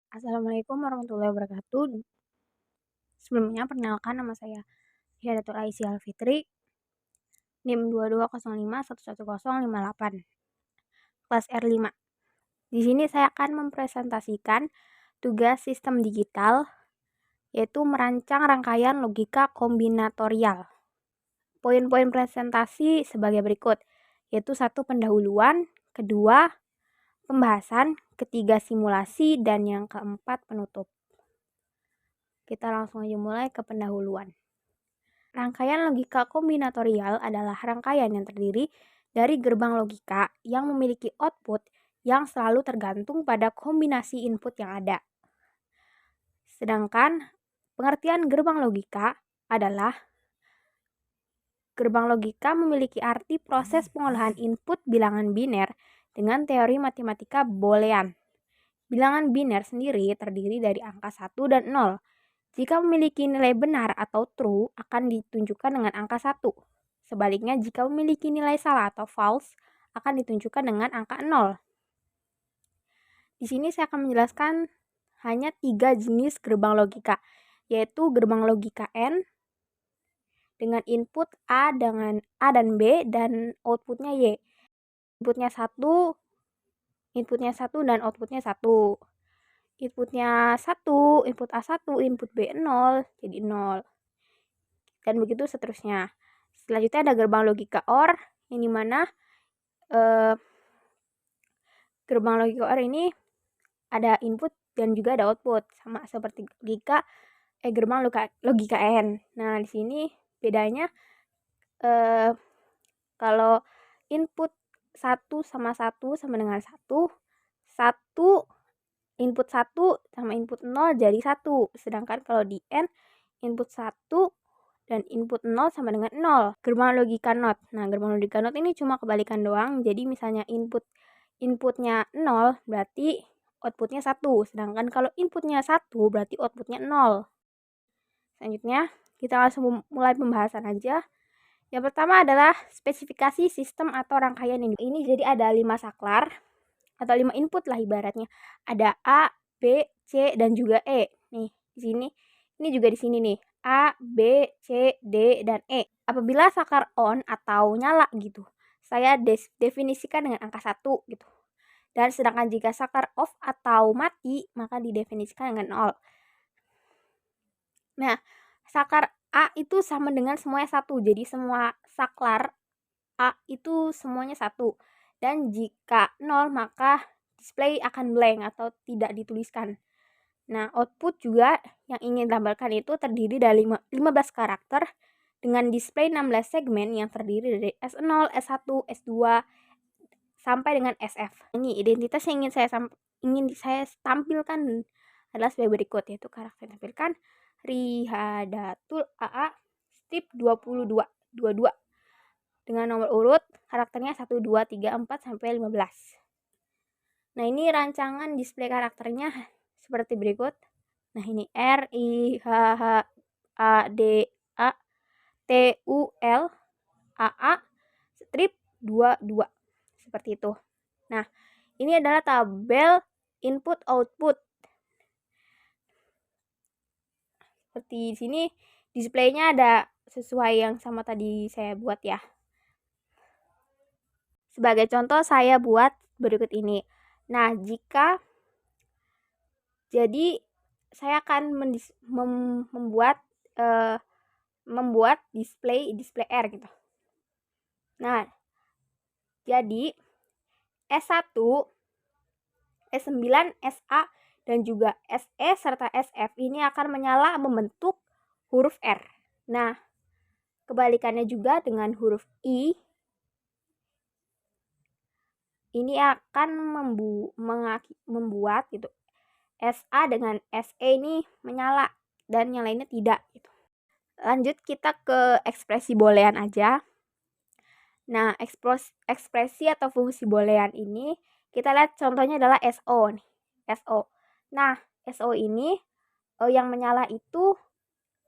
Assalamualaikum warahmatullahi wabarakatuh. Sebelumnya perkenalkan nama saya Hidayatul Aisy Alfitri, NIM 2205110058, kelas R5. Di sini saya akan mempresentasikan tugas sistem digital, yaitu merancang rangkaian logika kombinatorial. Poin-poin presentasi sebagai berikut, yaitu 1. Pendahuluan, 2. Pembahasan, 3. Simulasi, dan yang keempat penutup. Kita langsung aja mulai ke pendahuluan. Rangkaian logika kombinatorial adalah rangkaian yang terdiri dari gerbang logika yang memiliki output yang selalu tergantung pada kombinasi input yang ada. Sedangkan pengertian gerbang logika adalah gerbang logika memiliki arti proses pengolahan input bilangan biner dengan teori matematika Boolean. Bilangan biner sendiri terdiri dari angka 1 dan 0. Jika memiliki nilai benar atau true, akan ditunjukkan dengan angka 1. Sebaliknya, jika memiliki nilai salah atau false, akan ditunjukkan dengan angka 0. Di sini saya akan menjelaskan hanya 3 jenis gerbang logika, yaitu gerbang logika N dengan input A dan B dan outputnya Y. Inputnya 1 dan outputnya 1. Inputnya 1, input A1, input B 0, jadi 0. Dan begitu seterusnya. Selanjutnya ada gerbang logika OR, yang dimana gerbang logika OR ini ada input dan juga ada output, sama seperti gerbang logika N. Nah, di sini bedanya kalau input 1 sama dengan 1, input 1 sama input 0 jadi 1. Sedangkan kalau di N, input 1 dan input 0 sama dengan 0. Gerbang logika NOT. Nah, gerbang logika NOT ini cuma kebalikan doang. Jadi misalnya inputnya 0 berarti outputnya 1. Sedangkan kalau inputnya 1 berarti outputnya 0. Selanjutnya, kita langsung mulai pembahasan aja. Yang pertama adalah spesifikasi sistem atau rangkaian ini. Ini jadi ada 5 saklar atau 5 input lah ibaratnya. Ada A, B, C, dan juga E. Nih, di sini. Ini juga di sini nih. A, B, C, D, dan E. Apabila saklar on atau nyala gitu, saya definisikan dengan angka 1 gitu. Dan sedangkan jika saklar off atau mati, maka didefinisikan dengan 0. Nah, saklar A itu sama dengan semuanya 1. Jadi semua saklar A itu semuanya 1. Dan jika 0 maka display akan blank atau tidak dituliskan. Nah, output juga yang ingin ditampilkan itu terdiri dari 15 karakter dengan display 16 segmen yang terdiri dari S0, S1, S2 sampai dengan SF. Ini identitas yang ingin saya tampilkan adalah sebagai berikut, yaitu karakter yang ditampilkan Rihadatul AA strip 22 dengan nomor urut karakternya 1, 2, 3, 4 sampai 15. Nah, ini rancangan display karakternya seperti berikut. Nah, ini R I H H A D A T U L A A strip 22 seperti itu. Nah, ini adalah tabel input output. Seperti di sini displaynya ada sesuai yang sama tadi saya buat ya. Sebagai contoh saya buat berikut ini. Nah, jadi saya akan membuat display R gitu. Nah, jadi S1, S9, SA, dan juga SE serta SF ini akan menyala membentuk huruf R. Nah, kebalikannya juga dengan huruf I, ini akan membuat gitu SA dengan SE ini menyala dan yang lainnya tidak gitu. Lanjut kita ke ekspresi boolean aja. Nah, ekspresi atau fungsi boolean ini kita lihat contohnya adalah SO nih. SO. Nah, SO ini yang menyala itu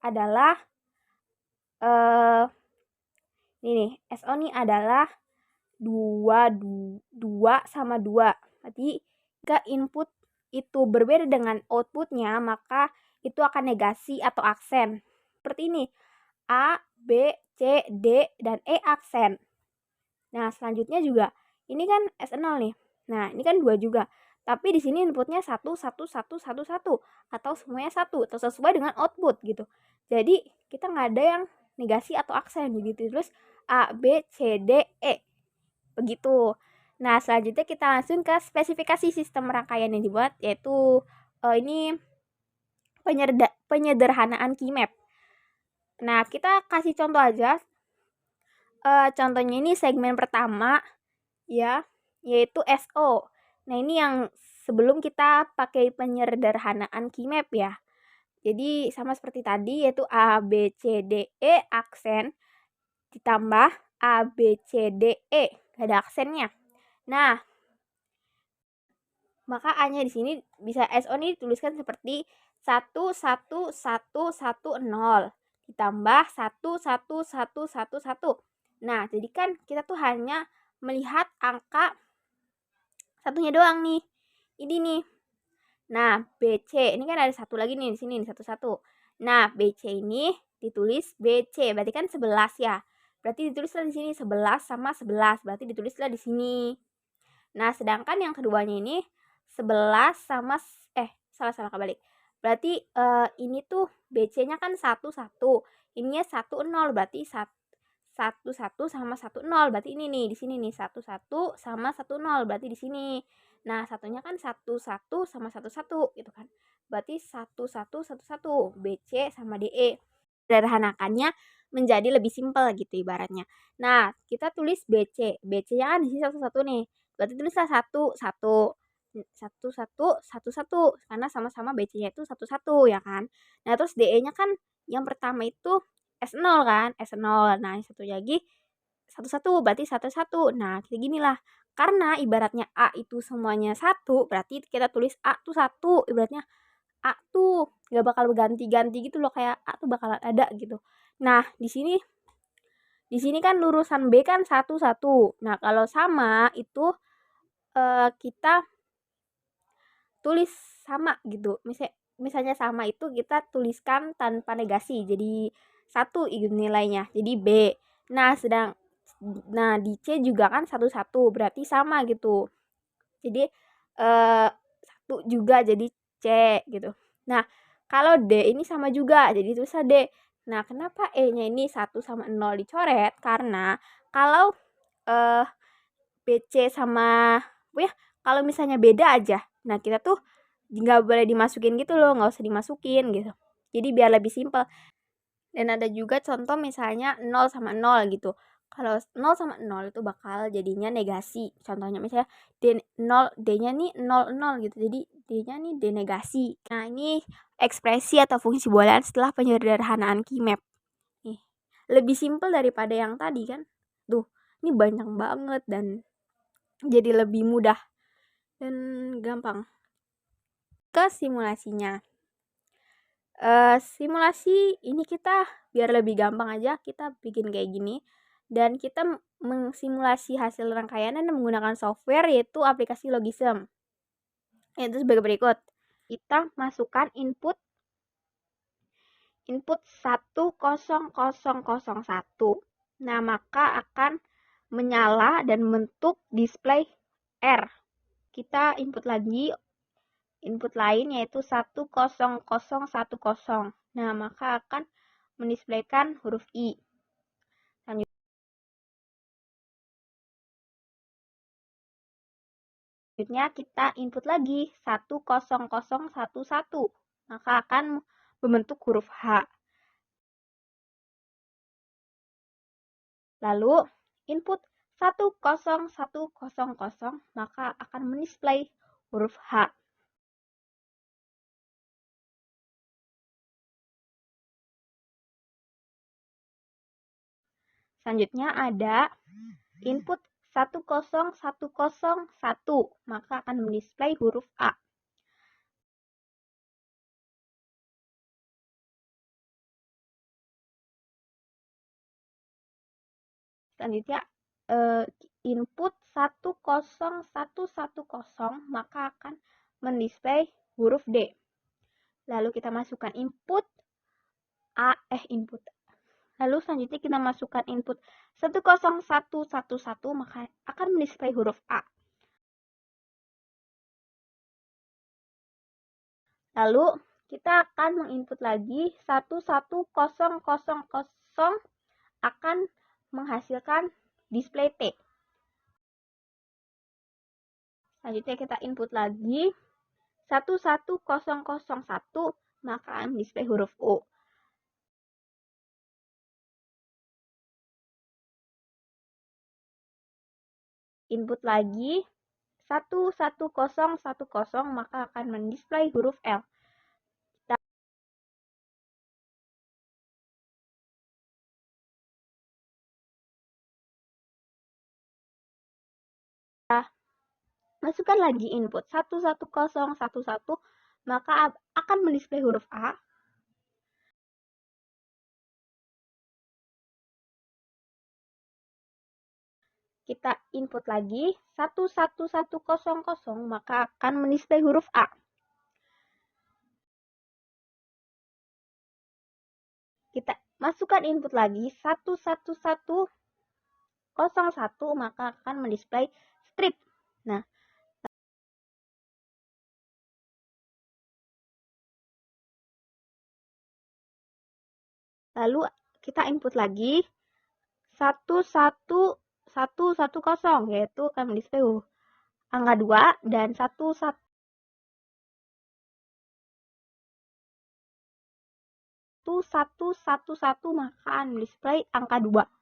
adalah ini nih. SO ini adalah 2 sama 2. Berarti jika itu berbeda dengan outputnya, maka itu akan negasi atau aksen. Seperti ini, A, B, C, D, dan E aksen. Nah, selanjutnya juga, ini kan S0 nih. Nah, ini kan 2 juga. Tapi di sini inputnya 1, 1, 1, 1, 1. Atau semuanya 1, atau sesuai dengan output gitu. Jadi, kita nggak ada yang negasi atau aksen begitu. Terus A, B, C, D, E. Begitu. Nah, selanjutnya kita langsung ke spesifikasi sistem rangkaian yang dibuat, yaitu ini penyederhanaan key map. Nah, kita kasih contoh aja. Contohnya ini segmen pertama ya, yaitu SO. Nah, ini yang sebelum kita pakai penyederhanaan key map ya. Jadi sama seperti tadi, yaitu A, B, C, D, E aksen ditambah A, B, C, D, E. Gak ada aksennya. Nah, maka A-nya di sini bisa SO ini dituliskan seperti 1, 1, 1, 1, 0 ditambah 1, 1, 1, 1, 1. Nah, jadi kan kita tuh hanya melihat angka satunya doang nih. Ini nih. Nah, BC ini kan ada satu lagi nih di sini nih, 1, 1. Nah, BC ini ditulis BC, berarti kan 11 ya. Berarti ditulislah di sini 11 sama 11, berarti ditulislah di sini. Nah, sedangkan yang keduanya ini 11 sama salah kebalik. Berarti ini tuh BC-nya kan 1, 1. Ininya 1, 0, berarti 1, 1 sama 1, 0. Berarti ini nih, di sini nih 1, 1 sama 1, 0. Berarti di sini. Nah, satunya kan 1, 1 sama 1, 1 gitu kan. Berarti 1, 1, 1, 1. BC sama DE. Sederhanakannya menjadi lebih simpel gitu ibaratnya. Nah, kita tulis BC. BC-nya kan di sini 1, 1 nih. Berarti tulislah 1, 1. 1, 1, 1, 1. Karena sama-sama BC-nya itu 1, 1 ya kan. Nah, terus DE-nya kan yang pertama itu S0 kan, S0. Nah, yang satu lagi 1, 1, berarti 1, 1. Nah, kayak ginilah. Karena ibaratnya A itu semuanya 1, berarti kita tulis A tuh 1. Ibaratnya A tuh gak bakal berganti-ganti gitu loh, kayak A tuh bakalan ada gitu. Nah, di sini kan lurusan B kan 1, 1. Nah, kalau sama itu kita tulis sama gitu. Misalnya sama itu kita tuliskan tanpa negasi. Jadi 1 nilainya. Jadi B. Nah, di C juga kan 1, 1. Berarti sama gitu. Jadi 1 juga jadi C gitu. Nah, kalau D ini sama juga. Jadi tulisnya D. Nah, kenapa E-nya ini 1 sama 0 dicoret? Karena kalau BC sama ya kalau misalnya beda aja. Nah, kita tuh nggak boleh dimasukin gitu loh, nggak usah dimasukin gitu. Jadi biar lebih simpel. Dan ada juga contoh misalnya 0 sama 0 gitu. Kalau 0 sama 0 itu bakal jadinya negasi. Contohnya misalnya D-nya nih 0, 0 gitu. Jadi D-nya nih denegasi. Nah, ini ekspresi atau fungsi boolean setelah penyederhanaan key map. Nih, lebih simpel daripada yang tadi kan. Tuh, ini banyak banget dan jadi lebih mudah dan gampang. Ke simulasinya. Simulasi ini kita biar lebih gampang aja kita bikin kayak gini dan kita mengsimulasi hasil rangkaian dengan menggunakan software yaitu aplikasi Logism. Yaitu sebagai berikut. Kita masukkan input 10001. Nah, maka akan menyala dan membentuk display R. Kita input lagi input lain yaitu 10010. Nah, maka akan mendisplaykan huruf I. Selanjutnya kita input lagi 10011. Maka akan membentuk huruf H. Lalu input 10100 maka akan mendisplay huruf H. Selanjutnya ada input 10101 maka akan mendisplay huruf A. Selanjutnya input 10110 maka akan mendisplay huruf D. Lalu kita masukkan input Lalu selanjutnya kita masukkan input 10111 maka akan mendisplay huruf A. Lalu kita akan menginput lagi 11000 akan menghasilkan display T. Selanjutnya kita input lagi 11001 maka akan display huruf O. Input lagi 11010 maka akan mendisplay huruf L. Kita masukkan lagi input 11011 maka akan mendisplay huruf A. Kita input lagi 11100 maka akan mendisplay huruf A. Kita masukkan input lagi 11101 maka akan mendisplay strip. Nah, lalu kita input lagi 11110 yaitu akan mendisplay angka 2 dan 11111 maka akan display angka 2.